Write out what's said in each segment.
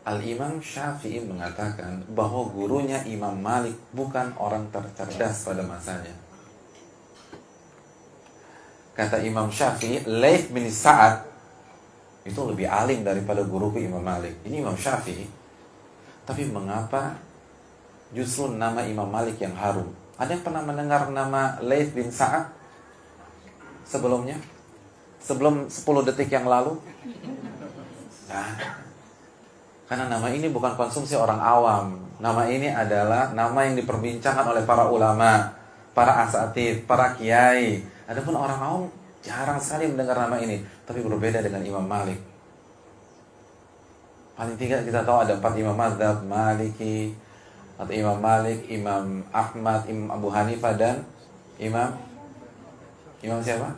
Al-Imam Syafi'i mengatakan bahwa gurunya Imam Malik bukan orang tercerdas pada masanya. Kata Imam Syafi'i, Laits bin Sa'ad itu lebih alim daripada guruku Imam Malik. Ini Imam Syafi'i. Tapi mengapa justru nama Imam Malik yang harum? Ada yang pernah mendengar nama Laits bin Sa'ad sebelumnya? Sebelum 10 detik yang lalu? Nah, karena nama ini bukan konsumsi orang awam. Nama ini adalah nama yang diperbincangkan oleh para ulama, para asatidz, para kiai. Adapun orang awam jarang sekali mendengar nama ini. Tapi berbeda dengan Imam Malik. Paling tidak kita tahu ada 4 imam mazhab, Maliki, atau Imam Malik, Imam Ahmad, Imam Abu Hanifah, dan Imam siapa?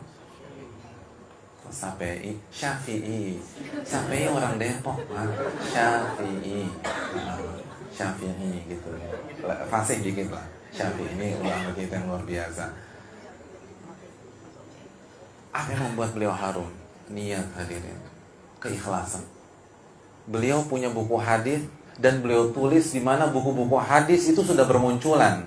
Syafi'i orang Depok, Syafi'i gitu, fasih dikit lah. Syafi'i ini ulama kita yang luar biasa. Apa yang membuat beliau harum? Niat, hadirin, keikhlasan. Beliau punya buku hadis dan beliau tulis di mana buku-buku hadis itu sudah bermunculan,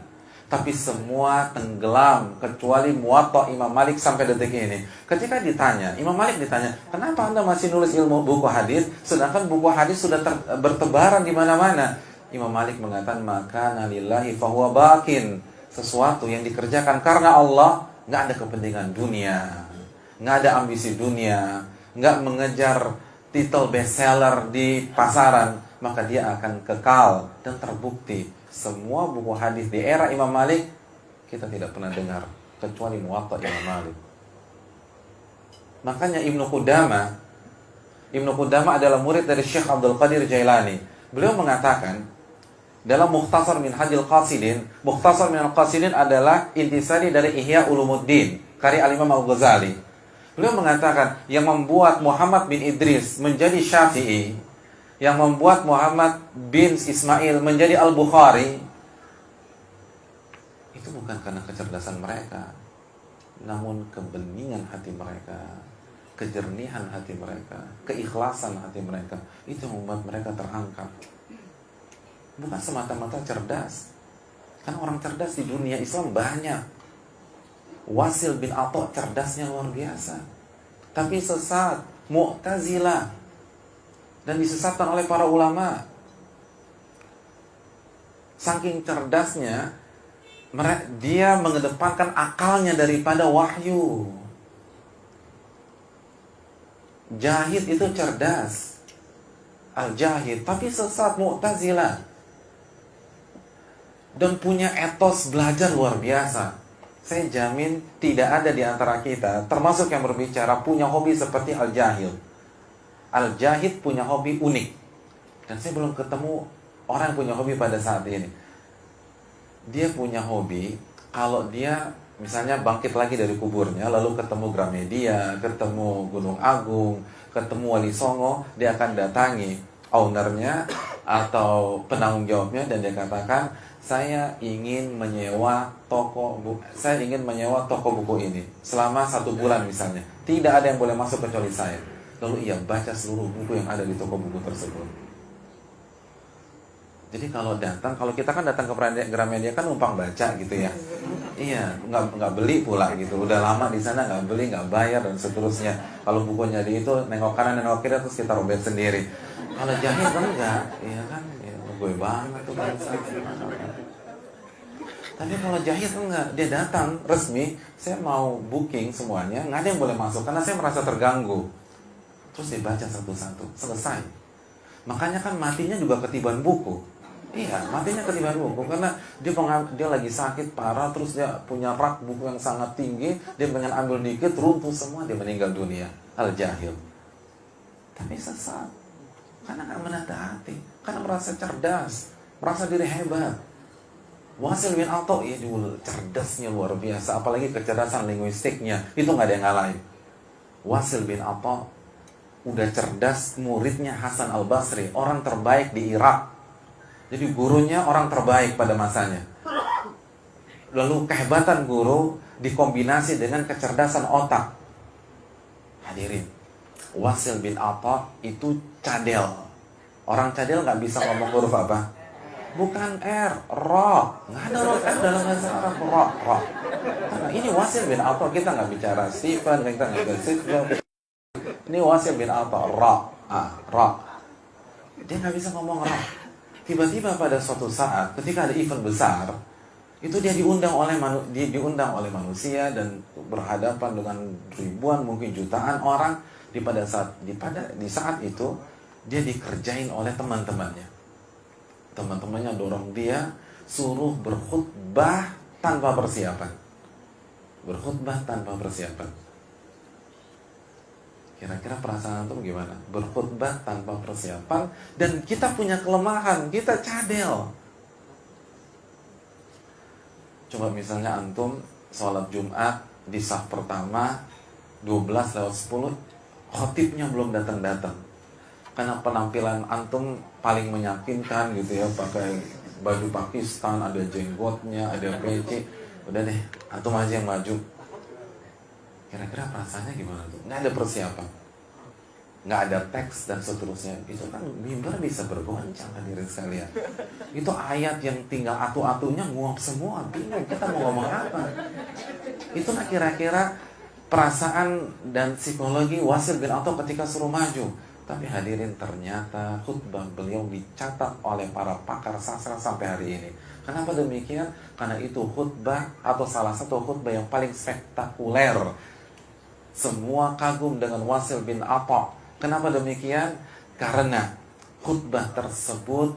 tapi semua tenggelam kecuali Muwatta Imam Malik sampai detik ini. Ketika ditanya, Imam Malik ditanya, kenapa Anda masih nulis ilmu buku hadis sedangkan buku hadis sudah bertebaran di mana-mana? Imam Malik mengatakan, maka nalillahi fahuwa bakin. Sesuatu yang dikerjakan karena Allah, nggak ada kepentingan dunia, nggak ada ambisi dunia, nggak mengejar titel bestseller di pasaran, maka dia akan kekal. Dan terbukti semua buku hadis di era Imam Malik kita tidak pernah dengar kecuali Muwatta Imam Malik. Makanya Ibnu Qudamah adalah murid dari Syekh Abdul Qadir Jailani. Beliau mengatakan dalam Mukhtasar Minhajul Qasidin, Mukhtasar Minhajul Qasidin adalah intisari dari Ihya Ulumuddin karya Al-Imam Al-Ghazali. Beliau mengatakan yang membuat Muhammad bin Idris menjadi Syafi'i, yang membuat Muhammad bin Ismail menjadi Al-Bukhari, itu bukan karena kecerdasan mereka, namun kebeningan hati mereka, kejernihan hati mereka, keikhlasan hati mereka. Itu yang membuat mereka terangkat. Bukan semata-mata cerdas. Karena orang cerdas di dunia Islam banyak. Wasil bin Atha cerdasnya luar biasa, tapi sesat, Mu'tazilah, dan disesatkan oleh para ulama. Saking cerdasnya, dia mengedepankan akalnya daripada wahyu. Jahid itu cerdas, Al-Jahid, tapi sesat, Mu'tazilah, dan punya etos belajar luar biasa. Saya jamin tidak ada di antara kita, termasuk yang berbicara, punya hobi seperti Al-Jahid. Al-Jahid punya hobi unik, dan saya belum ketemu orang yang punya hobi pada saat ini. Dia punya hobi, kalau dia misalnya bangkit lagi dari kuburnya, lalu ketemu Gramedia, ketemu Gunung Agung, ketemu Wali Songo, dia akan datangi ownernya atau penanggung jawabnya, dan dia katakan, saya ingin menyewa toko buku ini selama 1 bulan misalnya. Tidak ada yang boleh masuk kecuali saya. Lalu ia baca seluruh buku yang ada di toko buku tersebut. Jadi kalau kita kan datang ke Gramedia kan numpang baca gitu ya. Iya, nggak beli pula gitu. Udah lama di sana nggak beli, nggak bayar dan seterusnya. Kalau bukunya di itu nengok kanan nengok kiri terus kita robek sendiri. Kalau Jahid kan enggak, iya kan, ya, gue banget tuh bangsa. Tapi kalau Jahid enggak, dia datang resmi, saya mau booking semuanya, nggak ada yang boleh masuk karena saya merasa terganggu. Terus dibaca satu-satu, selesai. Makanya kan matinya juga ketiban buku. Iya, matinya ketiban buku karena dia lagi sakit parah, terus dia punya rak buku yang sangat tinggi, dia pengen ambil dikit, runtuh semua, dia meninggal dunia. Al-Jahil. Tapi sesat. Karena nggak menata hati, karena merasa cerdas, merasa diri hebat. Wasil bin Atha, ya cerdasnya luar biasa, apalagi kecerdasan linguistiknya, itu nggak ada yang ngalahin. Wasil bin Atha udah cerdas, muridnya Hasan Al-Basri, orang terbaik di Irak. Jadi gurunya orang terbaik pada masanya. Lalu kehebatan guru dikombinasi dengan kecerdasan otak. Hadirin, Wasil bin Atha itu cadel. Orang cadel nggak bisa ngomong huruf apa? Bukan R, ro. Nggak ada huruf R dalam bahasa Arab. Ro. Karena ini Wasil bin Atha, kita nggak bicara Stephen, kita nggak bicara Stephen. Ini Wasil bin Atha, ro. Dia nggak bisa ngomong ro. Tiba-tiba pada suatu saat, ketika ada event besar, itu dia diundang oleh manusia dan berhadapan dengan ribuan mungkin jutaan orang. Di saat itu dia dikerjain oleh teman-temannya. Teman-temannya dorong dia suruh berkhutbah tanpa persiapan. Berkhutbah tanpa persiapan. Kira-kira perasaan antum gimana? Berkhutbah tanpa persiapan, dan kita punya kelemahan, kita cadel. Coba misalnya antum sholat Jumat di saf pertama 12:10, khotibnya belum datang-datang. Karena penampilan antum paling meyakinkan gitu ya, pakai baju Pakistan, ada jenggotnya, ada peci. Udah deh, antum aja yang maju. Kira-kira perasaannya gimana tuh? Nggak ada persiapan, nggak ada teks dan seterusnya. Itu kan mimbar bisa bergoncang hadirin sekalian. Itu ayat yang tinggal atu-atunya nguap semua, bingung kita mau ngomong apa. Itulah kira-kira perasaan dan psikologi Wasil bin Atha ketika suruh maju. Tapi hadirin, ternyata khutbah beliau dicatat oleh para pakar sastra sampai hari ini. Kenapa demikian? Karena itu khutbah atau salah satu khutbah yang paling spektakuler. Semua kagum dengan Wasil bin Atha. Kenapa demikian? Karena khutbah tersebut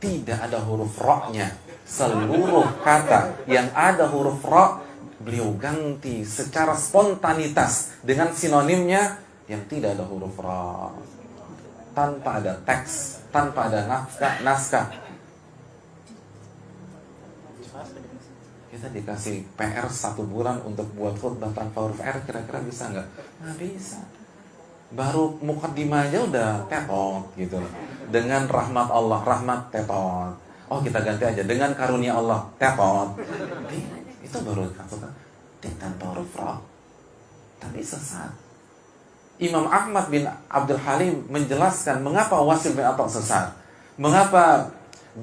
tidak ada huruf ra-nya. Seluruh kata yang ada huruf ra beliau ganti secara spontanitas dengan sinonimnya yang tidak ada huruf ra. Tanpa ada teks, tanpa ada naskah. Kita dikasih PR 1 bulan untuk buat khutbah tanpa huruf R, kira-kira bisa nggak? Nggak bisa. Baru mukaddimah aja udah tetot gitu. Dengan rahmat Allah, rahmat tetot. Oh, kita ganti aja dengan karunia Allah, tetot. Itu baru kata tanpa huruf ra. Tapi sesat. Imam Ahmad bin Abdul Halim menjelaskan mengapa Wasil bin Atha sesat. Mengapa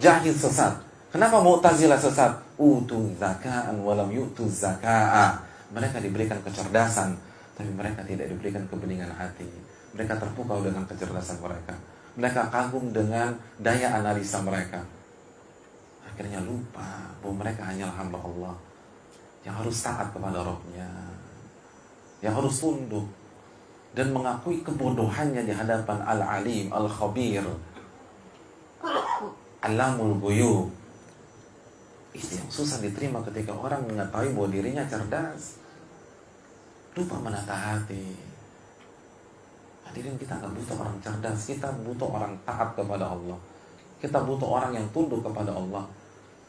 Jahil sesat. Kenapa Mu'tazilah sesat? Utu zaka'an walam yu'tu zaka'a. Mereka diberikan kecerdasan, tapi mereka tidak diberikan kebeningan hati. Mereka terpukau dengan kecerdasan mereka. Mereka kagum dengan daya analisa mereka. Akhirnya lupa bahwa mereka hanyalah hamba Allah yang harus taat kepada Rabb-Nya, yang harus tunduk dan mengakui kebodohannya di hadapan Al-Alim, Al-Khabir, Alamul Ghuyub. Itu yang susah diterima ketika orang mengetahui bahwa dirinya cerdas, lupa menata hati. Hadirin, kita nggak butuh orang cerdas, kita butuh orang taat kepada Allah. Kita butuh orang yang tunduk kepada Allah.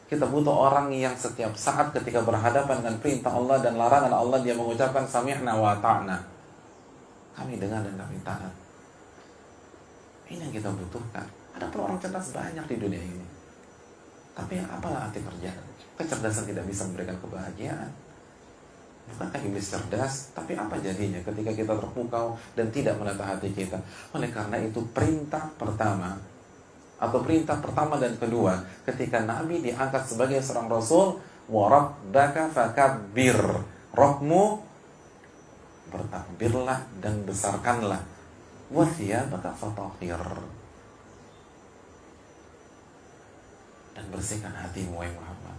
Kita butuh orang yang setiap saat ketika berhadapan dengan perintah Allah dan larangan Allah, dia mengucapkan sami'na wa ta'na. Kami dengar dan kami taat. Ini yang kita butuhkan. Ada pun orang cerdas banyak di dunia ini, tapi apalah arti kerja? Kecerdasan tidak bisa memberikan kebahagiaan. Bukankah iblis cerdas? Tapi apa jadinya ketika kita terpukau dan tidak menata hati kita? Oleh karena itu perintah pertama dan kedua ketika Nabi diangkat sebagai seorang Rasul, wa rabbaka fakabbir, Rabbmu bertakbirlah dan besarkanlah, wa thiyabaka fatahhir, dan bersihkan hatimu wahai Muhammad.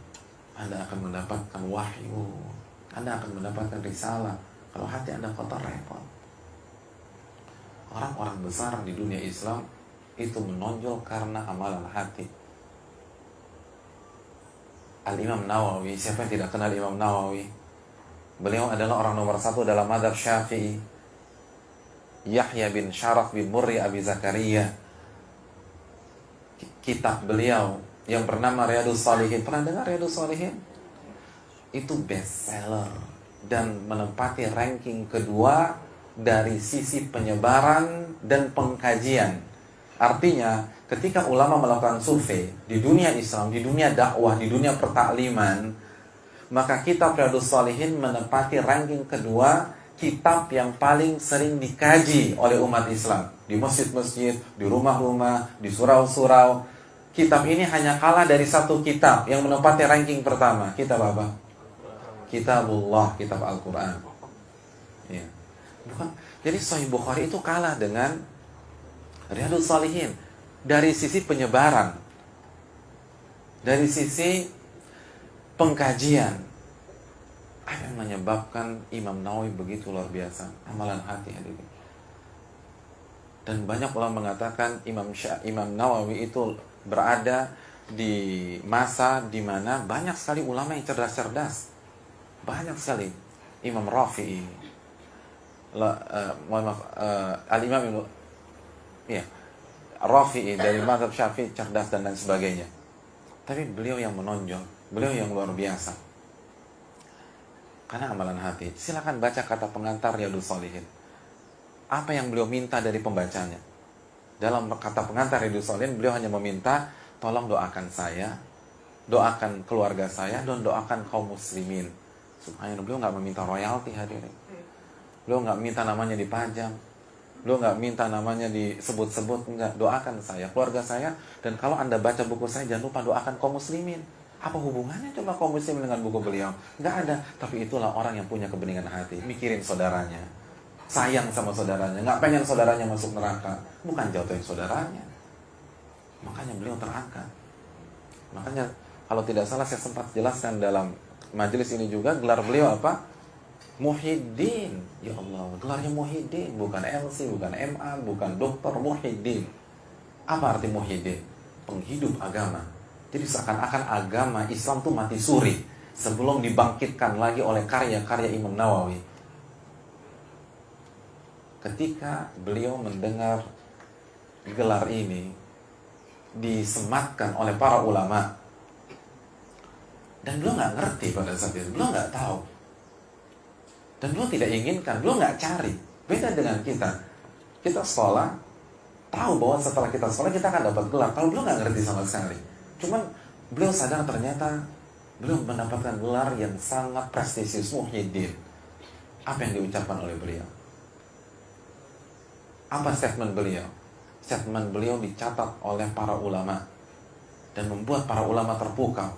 Anda akan mendapatkan wahyu, Anda akan mendapatkan risalah. Kalau hati Anda kotor, repot. Orang-orang besar di dunia Islam itu menonjol karena amalan hati. Al-Imam Nawawi, siapa yang tidak kenal Imam Nawawi? Beliau adalah orang nomor 1 dalam mazhab Syafi'i. Yahya bin Syaraf bin Murri Abi Zakaria, kitab beliau yang bernama Riyadhus Shalihin, pernah dengar Riyadhus Shalihin? Itu bestseller dan menempati ranking kedua dari sisi penyebaran dan pengkajian. Artinya ketika ulama melakukan survei di dunia Islam, di dunia dakwah, di dunia pertakliman, maka kitab Riyadhus Shalihin menempati ranking kedua kitab yang paling sering dikaji oleh umat Islam. Di masjid-masjid, di rumah-rumah, di surau-surau. Kitab ini hanya kalah dari satu kitab yang menempati ranking pertama. Kitab apa? Kitabullah, kitab Al-Quran. Ya. Bukan. Jadi Sahih Bukhari itu kalah dengan Riyadhus Shalihin dari sisi penyebaran, dari sisi pengkajian. Apa yang menyebabkan Imam Nawawi begitu luar biasa? Amalan hati hadirin. Dan banyak ulama mengatakan Imam Nawawi itu berada di masa di mana banyak sekali ulama yang cerdas-cerdas. Banyak sekali. Imam Rafi'i, Al-Imam Rafi'i dari mazhab Syafi'i cerdas dan lain sebagainya. Tapi beliau yang menonjol, beliau yang luar biasa. Karena amalan hati. Silakan baca kata pengantar Riyadhus Shalihin. Apa yang beliau minta dari pembacanya? Dalam kata pengantar Riyadhus Shalihin, beliau hanya meminta, tolong doakan saya, doakan keluarga saya, dan doakan kaum muslimin. Subhanallah, beliau nggak meminta royalti hadirin. Beliau nggak minta namanya dipajang. Beliau nggak minta namanya disebut-sebut. Enggak, doakan saya, keluarga saya. Dan kalau Anda baca buku saya, jangan lupa doakan kaum muslimin. Apa hubungannya coba kaum muslimin dengan buku beliau? Nggak ada. Tapi itulah orang yang punya kebeningan hati. Mikirin saudaranya, sayang sama saudaranya, nggak pengen saudaranya masuk neraka. Bukan jatuhin saudaranya. Makanya beliau terangkat. Makanya kalau tidak salah saya sempat jelaskan dalam majelis ini juga, gelar beliau apa? Muhyiddin. Ya Allah, gelarnya Muhyiddin. Bukan MC, bukan MA, bukan dokter, Muhyiddin. Apa arti Muhyiddin? Penghidup agama. Jadi seakan-akan agama Islam itu mati suri sebelum dibangkitkan lagi oleh karya-karya Imam Nawawi. Ketika beliau mendengar gelar ini disematkan oleh para ulama, dan beliau nggak ngerti pada saat itu, beliau nggak tahu, dan beliau tidak inginkan, beliau nggak cari. Beda dengan kita sekolah, tahu bahwa setelah kita sekolah kita akan dapat gelar. Kalau beliau nggak ngerti sama sekali, cuman beliau sadar ternyata beliau mendapatkan gelar yang sangat prestisius, Muhyiddin. Apa yang diucapkan oleh beliau? Apa statement beliau? Statement beliau dicatat oleh para ulama dan membuat para ulama terpukau.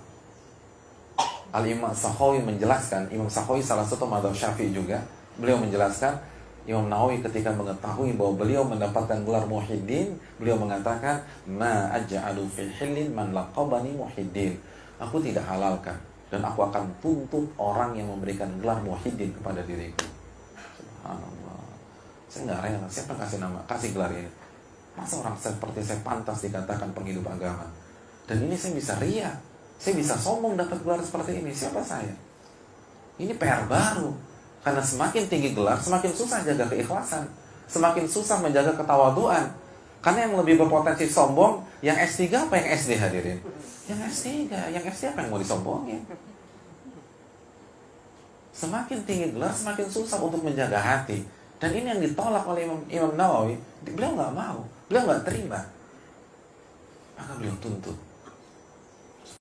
Al-Imam Sakhawi menjelaskan, Imam Sakhawi salah satu mazhab Syafi'i juga, beliau menjelaskan, Imam Nawawi ketika mengetahui bahwa beliau mendapatkan gelar Muhyiddin, beliau mengatakan, ma aj'alu fi hillin man laqabani Muhyiddin. Aku tidak halalkan dan aku akan tuntut orang yang memberikan gelar Muhyiddin kepada diriku. Subhanallah. Saya nggak rela, siapa kasih gelar ini? Masa orang seperti saya pantas dikatakan penghidup agama? Dan ini saya bisa ria, saya bisa sombong dapat gelar seperti ini. Siapa saya? Ini PR baru. Karena semakin tinggi gelar, semakin susah jaga keikhlasan, semakin susah menjaga ketawaduan. Karena yang lebih berpotensi sombong, yang S3 apa yang SD hadirin? Yang S3, yang SD apa yang mau disombongin? Semakin tinggi gelar, semakin susah untuk menjaga hati. Dan ini yang ditolak oleh Imam Nawawi. Beliau nggak mau, beliau nggak terima. Maka beliau tuntut.